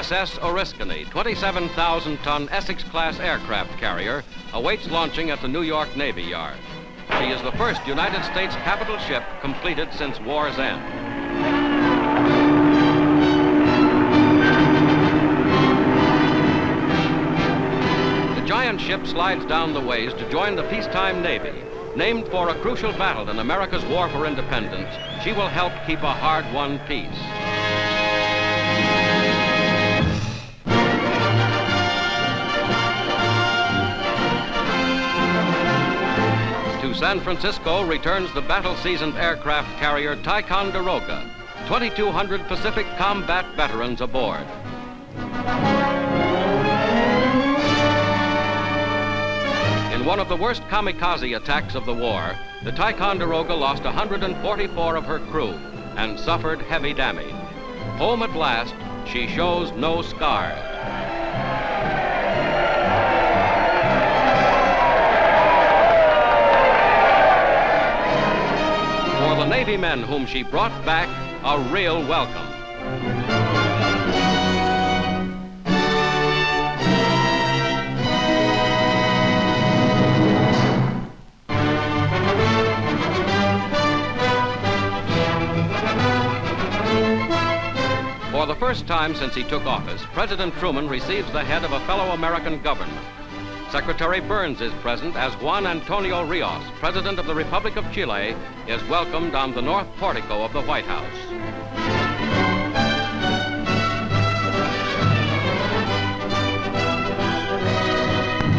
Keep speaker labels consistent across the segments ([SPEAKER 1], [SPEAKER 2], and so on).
[SPEAKER 1] USS Oriskany, 27,000-ton Essex-class aircraft carrier, awaits launching at the New York Navy Yard. She is the first United States capital ship completed since war's end. The giant ship slides down the ways to join the peacetime Navy. Named for a crucial battle in America's war for independence, she will help keep a hard-won peace. To San Francisco returns the battle-seasoned aircraft carrier Ticonderoga, 2,200 Pacific combat veterans aboard. In one of the worst kamikaze attacks of the war, the Ticonderoga lost 144 of her crew and suffered heavy damage. Home at last, she shows no scars. For the Navy men whom she brought back, a real welcome. For the first time since he took office, President Truman receives the head of a fellow American government. Secretary Byrnes is present as Juan Antonio Rios, President of the Republic of Chile, is welcomed on the north portico of the White House.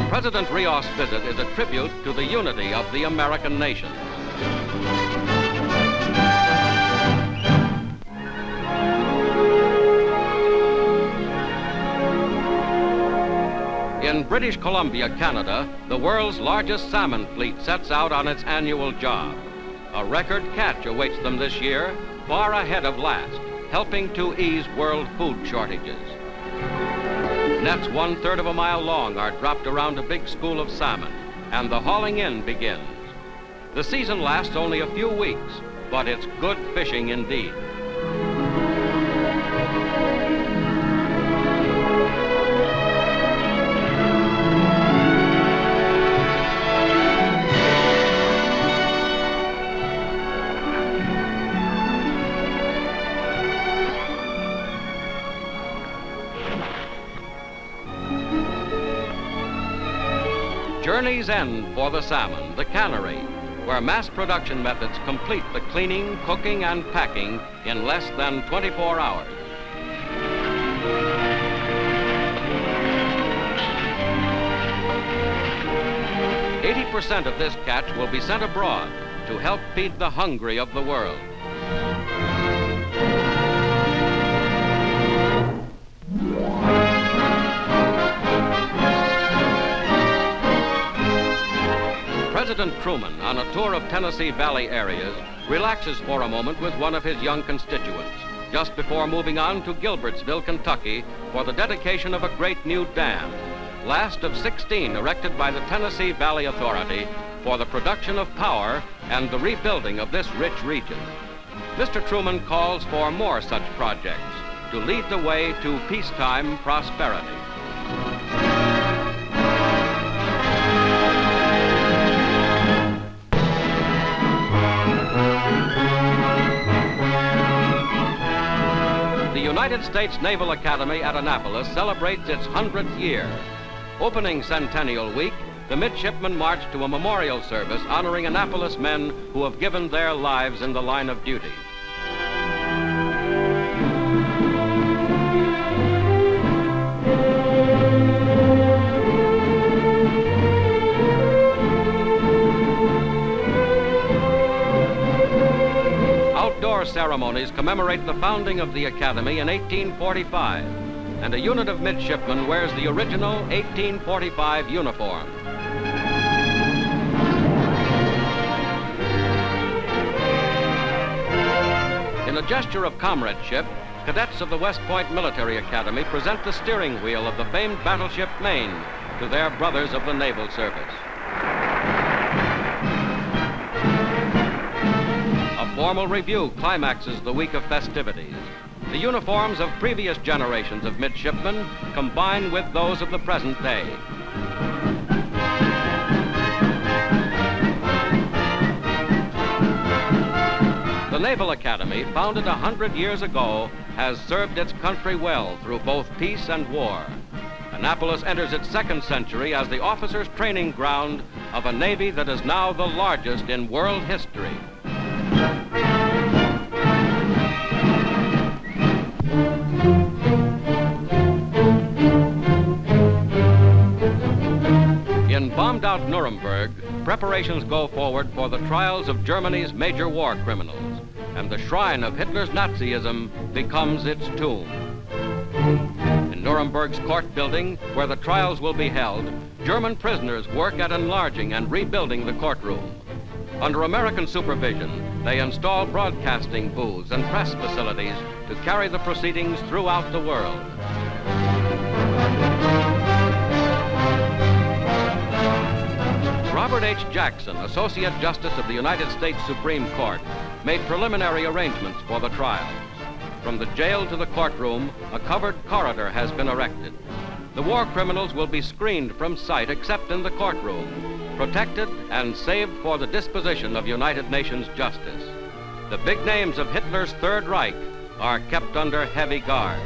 [SPEAKER 1] President Rios' visit is a tribute to the unity of the American nation. In British Columbia, Canada, the world's largest salmon fleet sets out on its annual job. A record catch awaits them this year, far ahead of last, helping to ease world food shortages. Nets 1/3 of a mile long are dropped around a big school of salmon, and the hauling in begins. The season lasts only a few weeks, but it's good fishing indeed. Journey's end for the salmon, the cannery, where mass production methods complete the cleaning, cooking, and packing in less than 24 hours. "80% of this catch will be sent abroad to help feed the hungry of the world." President Truman, on a tour of Tennessee Valley areas, relaxes for a moment with one of his young constituents, just before moving on to Gilbertville, Kentucky, for the dedication of a great new dam, last of 16 erected by the Tennessee Valley Authority for the production of power and the rebuilding of this rich region. Mr. Truman calls for more such projects to lead the way to peacetime prosperity. The United States Naval Academy at Annapolis celebrates its 100th year. Opening Centennial Week, the midshipmen march to a memorial service honoring Annapolis men who have given their lives in the line of duty. Outdoor ceremonies commemorate the founding of the Academy in 1845, and a unit of midshipmen wears the original 1845 uniform. In a gesture of comradeship, cadets of the West Point Military Academy present the steering wheel of the famed battleship Maine to their brothers of the Naval Service. A formal review climaxes the week of festivities. The uniforms of previous generations of midshipmen combine with those of the present day. The Naval Academy, founded 100 years ago, has served its country well through both peace and war. Annapolis enters its second century as the officers' training ground of a Navy that is now the largest in world history. In bombed-out Nuremberg, preparations go forward for the trials of Germany's major war criminals, and the shrine of Hitler's Nazism becomes its tomb. In Nuremberg's court building, where the trials will be held, German prisoners work at enlarging and rebuilding the courtroom. Under American supervision, they install broadcasting booths and press facilities to carry the proceedings throughout the world. Robert H. Jackson, Associate Justice of the United States Supreme Court, made preliminary arrangements for the trials. From the jail to the courtroom, a covered corridor has been erected. The war criminals will be screened from sight except in the courtroom, protected and saved for the disposition of United Nations justice. The big names of Hitler's Third Reich are kept under heavy guard.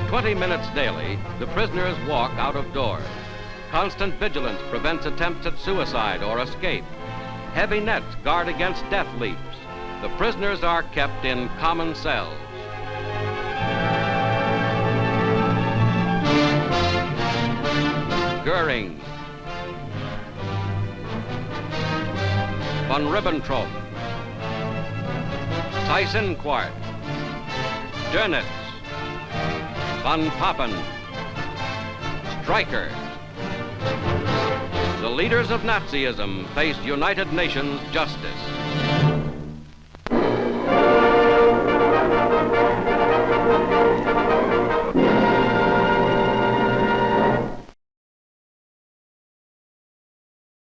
[SPEAKER 1] "20 minutes daily, the prisoners walk out of doors. Constant vigilance prevents attempts at suicide or escape. Heavy nets guard against death leaps. The prisoners are kept in common cells. Goering, von Ribbentrop, Thyssenquart, Dönitz, von Papen, Streicher. The leaders of Nazism face United Nations justice.